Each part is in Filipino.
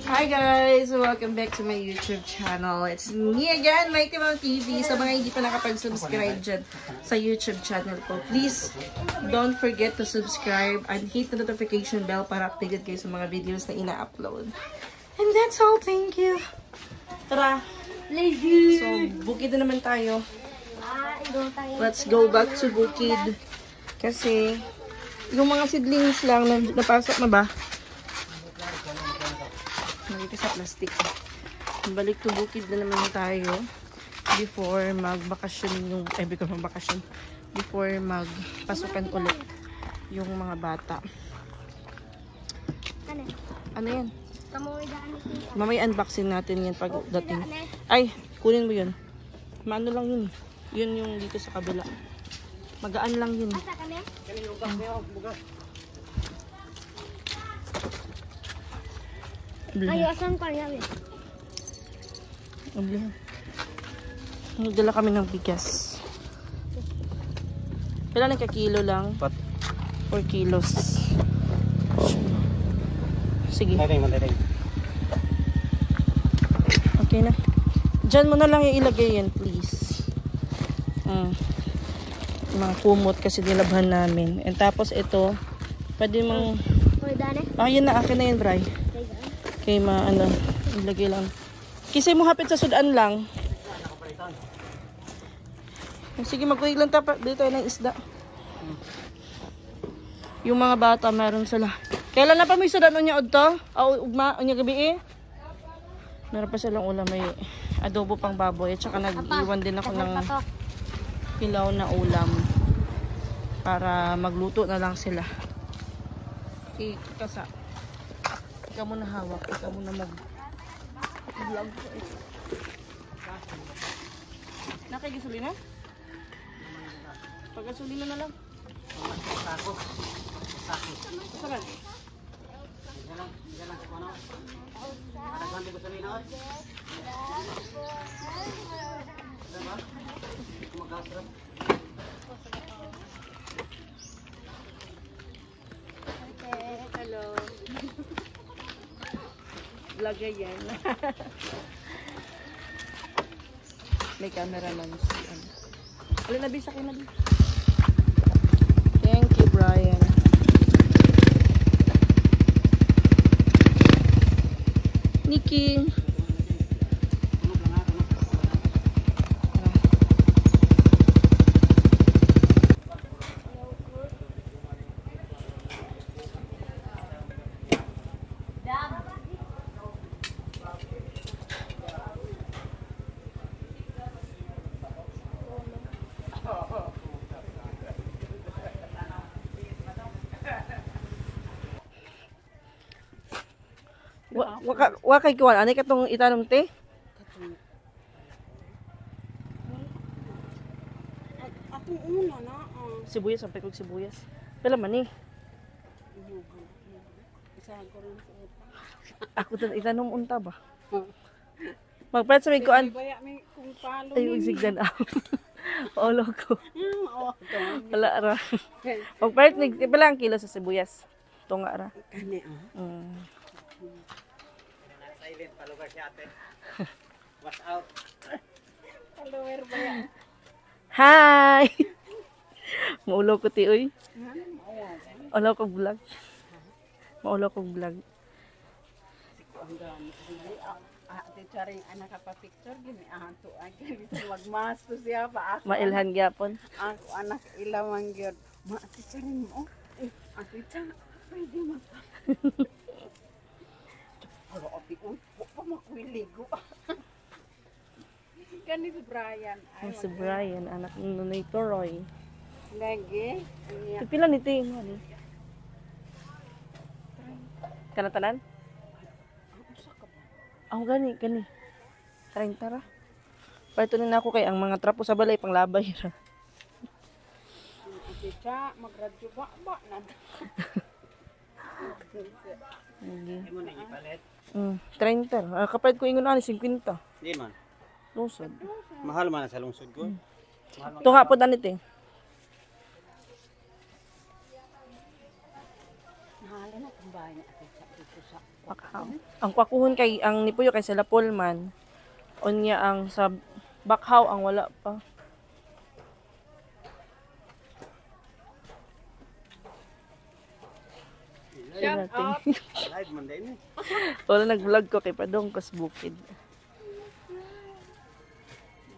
Hi guys! Welcome back to my YouTube channel. It's me again, Mighty Mom TV. Sa mga hindi pa nakapag-subscribe dyan sa YouTube channel ko, please don't forget to subscribe and hit the notification bell para updated kayo sa mga videos na ina-upload. And that's all. Thank you. Tara! So, bukid na naman tayo. Let's go back to bukid. Kasi, yung mga seedlings lang, napasok na ba? Nandito sa plastic. Balik to bukid na naman tayo before magbakasyon yung, before magpasukan ulit yung mga bata. Ano yan? Mamaya unboxing natin yan pag dating. Ay, kunin mo yun. Maano lang yun. Yun yung dito sa kabila. Magaan lang yun. Ayasan pa yan eh. Nagdala kami ng bigas. Kailan nagka-kilo lang? 4 kilos. Sige. Okay na. Diyan mo na lang ilagay yan, please. Mga kumot kasi nilabhan namin. And tapos ito, pwede mong... yun na, akin na yun, Bray. Okay, ilagay lang. Kasi mo hapit sa sudan lang. Sige, magkuhig lang dito ng isda. Yung mga bata, meron sila. Kailan na pa may sudan niya odto? Ugma, unya gabi eh. Meron pa silang ulam, may adobo pang baboy. At saka nag-iwan din ako ng pilaw na ulam. Para magluto na lang sila. Okay, kasa. Ikaw mo na hawak. Ikaw mo na mag-vlog ko eh. Nakagasolina? Pag-gasolina na lang. Sako. Saan? Hello. Vlogger yan. May cameraman si ano. Alin na bisa kayo na. Thank you, Brian. Nikki. Wakay kuwan, ani katong itanom te? Ako una na. Sibuyas, sampai kong sibuyas. Pala man eh. Ako din itanom unta ba? Magpalit sa may kuan. Ay, magsigdan ako. Olo ko. Wala ra. Magpalit, pala ang kilo sa sibuyas. Tunga ra. Kani Palugar si ate. Watch out. follower ba yan? Hi! Maulo ko ti oy. Ulaw ko vlog. Maulo ko vlog. Ate charing anak pa picture gini ato agay magmas to siya pa ako. Mailhan gyapon. Ako anak ilamang gyud. Ate charing mo. Ate chang pwede mo. Pero opi pa makwiligo. Kani si Brian. Si Brian, anak ni Nonoy Toroy. Lagi. Pila ni ti mo ni? Kanatanan? Ako gani. 30 ra. Paito na ako kay ang mga trapo sa balay panglabay ra. Ate cha magradyo ba na. Hindi mo na ipalit. 30. Kapag ko ingon ani 50. Hindi man. Lungsod. Mahal man sa lungsod ko. Ito nga po danit eh. Nahala na kung bahay niya ate sa dito sa Bakhaw. Ang kwakuhon kay, ang nipuyo kay sila Pullman. Unya ang sa Bakhaw ang wala pa. Shout out. Live man din eh. Wala nag-vlog ko kay Padongkos Bukid.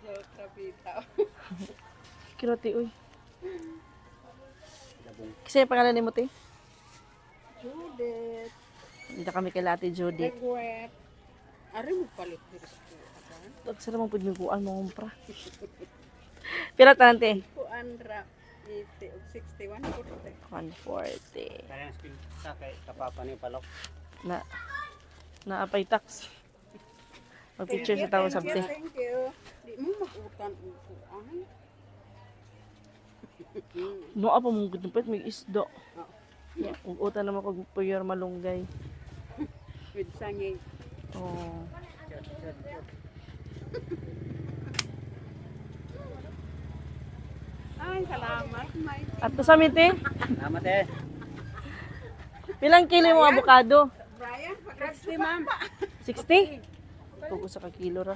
Joke sa bitaw. Kiroti, uy. Kasi yung pangalan ni mo, te? Judith. Hindi kami kay Ate Judy. Regret. Ari mo palit dito sa kuan. Tagsara mong pudmiguan mo kumpra. Pila tanan, te? Kuandra 80 og 61 kurte. 140. Kaya ang sa kay kapapa ni Palok. Naapay tax. Mag-picture sa tao sabte. Thank you. Di mo mag-utan og kuan. No, apa mong gudupit, may isda. Yeah, utan naman kog puyer malunggay. With sangay. Oh. Ay, salamat. May At to sa mite, Salamat eh. pilang kilo yung avocado? Brian, pag-resti ma'am. 60? Tugo sa kakilo ra.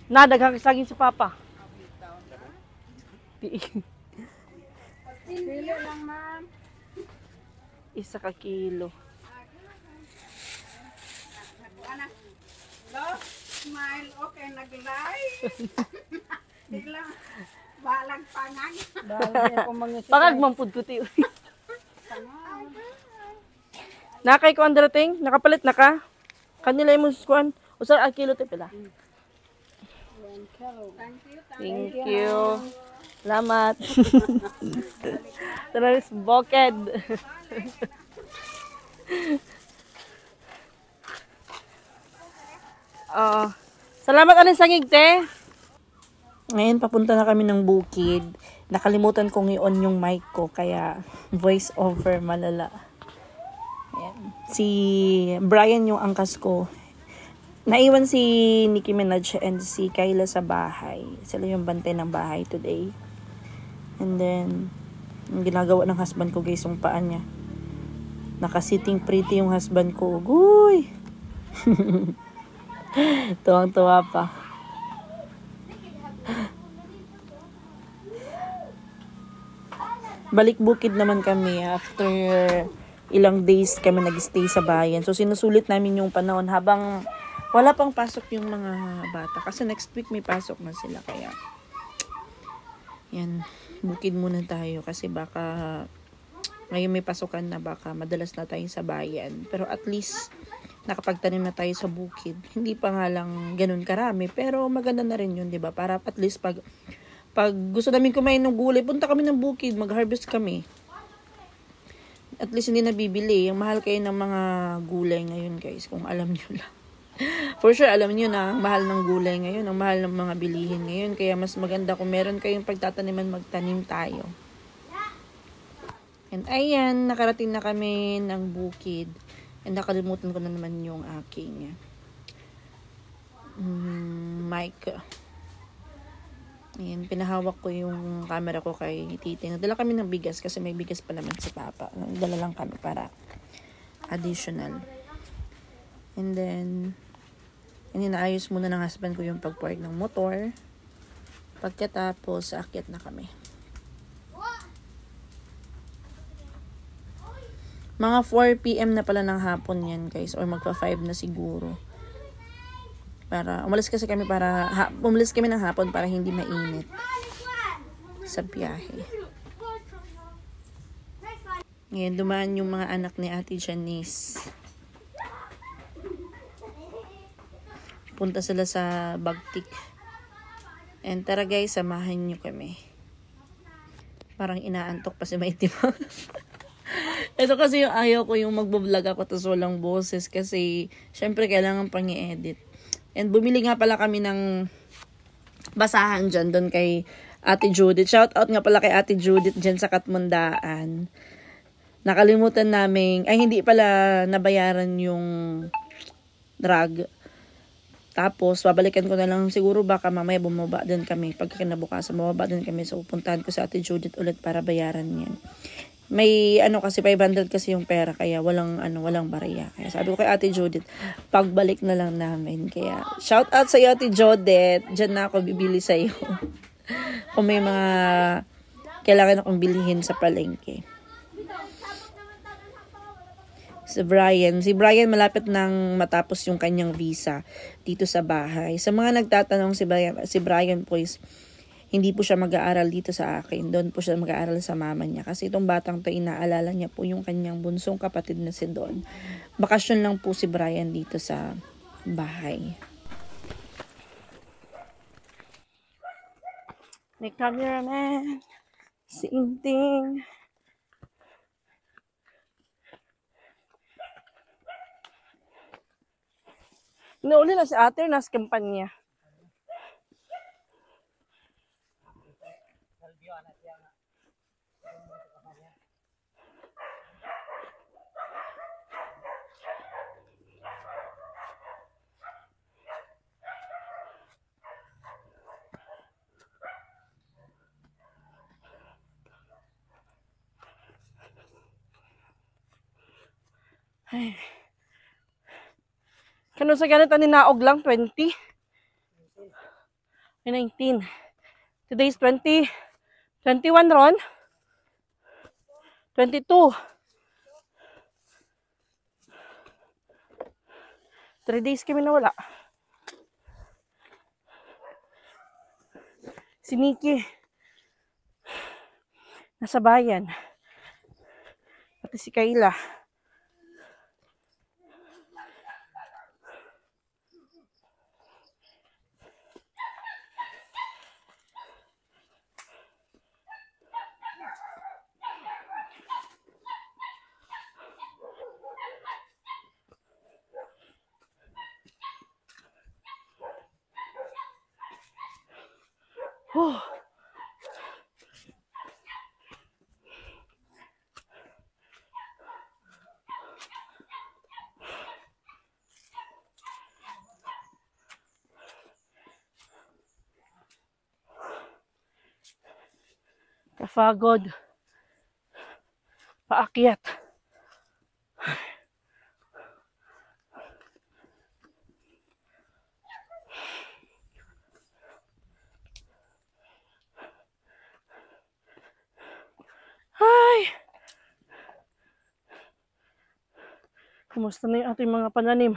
Nadaghang saging si Papa. Pili lang ma'am. Isa ka kilo. Ana. Love, smile, okay, nag-live. Biglang, balag pangag. Pagag mampud ko ti. Nakay ko ang darating, nakapalit na ka. Kanila yung muskuan. Usa ang kilo ti pila. Thank you. Thank you. Salamat. Terus boked. Salamat alin sangig te. Ngayon papunta na kami ng bukid. Nakalimutan kong i-on yung mic ko kaya voice over malala. Ayan. Si Brian yung angkas ko. Naiwan si Nicki Minaj and si Kyla sa bahay. Sila yung bantay ng bahay today. And then, ang ginagawa ng husband ko guys, yung paan niya. Nakasitting pretty yung husband ko. Uy! Tuwang-tuwa pa. Balik bukid naman kami after ilang days kami nag-stay sa bayan. So, sinusulit namin yung panahon habang wala pang pasok yung mga bata. Kasi next week may pasok na sila. Kaya, yan, bukid muna tayo. Kasi baka, ngayon may pasukan na baka madalas na tayo sa bayan. Pero at least, nakapagtanim na tayo sa bukid. Hindi pa nga lang ganun karami. Pero maganda na rin yun, di ba? Para at least pag gusto namin kumain ng gulay, punta kami ng bukid, mag-harvest kami. At least hindi nabibili. Yung mahal kayo ng mga gulay ngayon, guys. Kung alam nyo lang. For sure, alam niyo na, ang mahal ng gulay ngayon, ang mahal ng mga bilihin ngayon. Kaya mas maganda kung meron kayong pagtataniman, magtanim tayo. And ayan, nakarating na kami ng bukid. And nakalimutan ko na naman yung aking mic. Ayan, pinahawak ko yung camera ko kay Titi. Nadala kami ng bigas kasi may bigas pa naman si Papa. Nadala lang kami para additional. And then, inaayos muna ng husband ko yung pag-park ng motor. Pagkatapos, aakyat na kami. Mga 4 PM na pala ng hapon yan, guys. Or magpa 5 na siguro. Para, umalis kami ng hapon para hindi mainit sa biyahe. Ngayon, dumaan yung mga anak ni Ate Janice. Punta sila sa Bagtik. And tara guys, samahan nyo kami. Parang inaantok pa si Mighty Mouse. Ito kasi yung ayaw ko yung magbablog ako tapos walang boses kasi syempre kailangan pang i-edit. And bumili nga pala kami ng basahan dyan doon kay Ate Judith. Shout out nga pala kay Ate Judith dyan sa Katmundaan. Nakalimutan namin, ay hindi pala nabayaran yung drag. Tapos, babalikan ko na lang siguro baka mamaya bumaba din kami. Pagka kinabukasan, bumaba din kami. So, puntahan ko sa Ate Judith ulit para bayaran yan. May ano kasi 500 kasi yung pera kaya walang barya. Kaya sabi ko kay Ate Judith, pagbalik na lang namin. Kaya shout out sa iyo Ate Judith. Diyan na ako bibili sa iyo. Kung may mga kailangan akong bilhin sa palengke. Si Brian malapit nang matapos yung kanyang visa dito sa bahay. Sa mga nagtatanong si Brian po is hindi po siya mag-aaral dito sa akin. Doon po siya mag-aaral sa mama niya. Kasi itong batang to, inaalala niya po yung kanyang bunsong kapatid na si Don. Bakasyon lang po si Brian dito sa bahay. May cameraman. Si Inting. Nauli na si ate, nasa kampanya. Ay. Kano sa ganito ni naog lang 20? Ay 19. Today is 20. 21 ron. 22. 3 days kami nawala. Si Nikki nasa bayan. Pati si Kayla. Kafagod. Paakyat. Ay! Kumusta na yung ating mga pananim?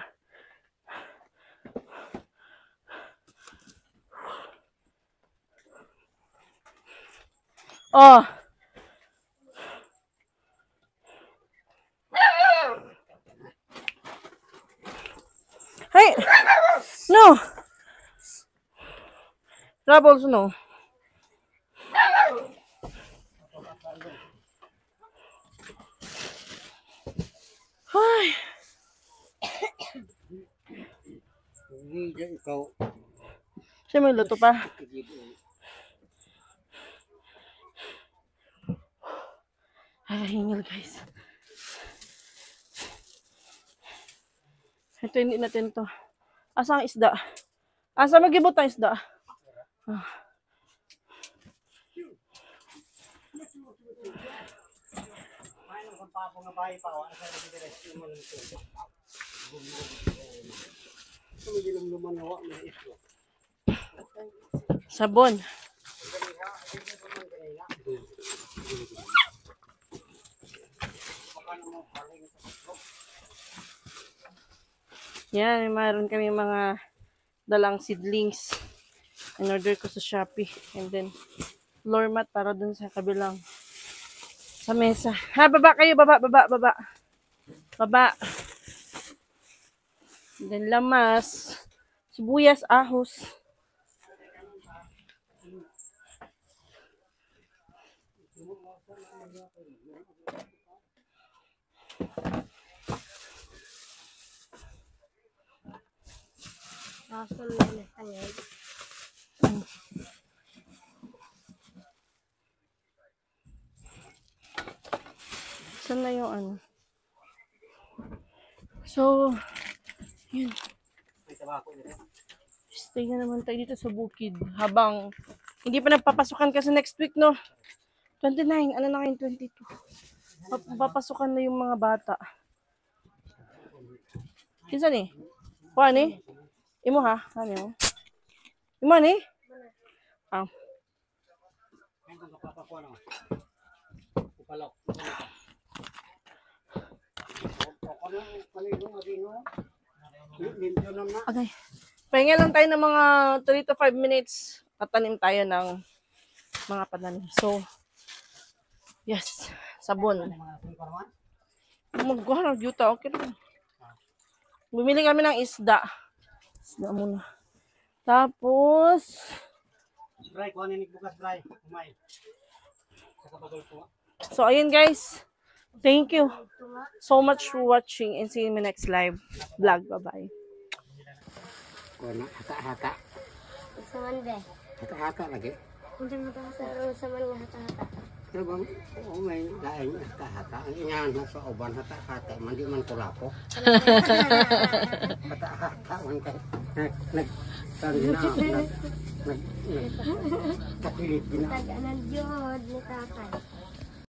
Oh! Hey! No! Troubles, no? Ay! Ikaw. Siya may luto pa. Ay, hingal guys. Ito hindi natin to. Asa ang isda? Asa magibot ang isda? Ah. Sabon. Yan, mayroon kami mga dalang seedlings. In-order ko sa Shopee. And then, floor mat para dun sa kabilang sa mesa. Ha, baba kayo, baba. Baba. And then, lamas. Sibuyas, ahos. Saan na yung ano? So, yun. Stay na naman tayo dito sa bukid. Habang hindi pa nagpapasukan kasi next week, no? 29, ano na ngayon, 22. Papasukan na yung mga bata. Kinsa ni? Kuha ni? Imo ha? Ano? Imo ni? Ah. Okay. Pahinga lang tayo ng mga 3 to 5 minutes. Tatanim tayo ng mga pananim. So, yes. Sabon. Magkuha ng yuta. Okay lang. Bumili kami ng isda. Isda muna. Tapos, Bray, kuha ni bukas, Bray. Umay. so ayun guys. Thank you so much for watching and see you in my next live vlog. Bye-bye. Kuha na, hata-hata. Saman be. Hata-hata lagi. Unsa man saman nga hata-hata. Pero bang, may laing hata-hata. Ang ingahan na sa uban, hata-hata. Mandi man kulapo. Hata-hata man kayo. Nagkakilit gina. Tag-anan jud ni tatay.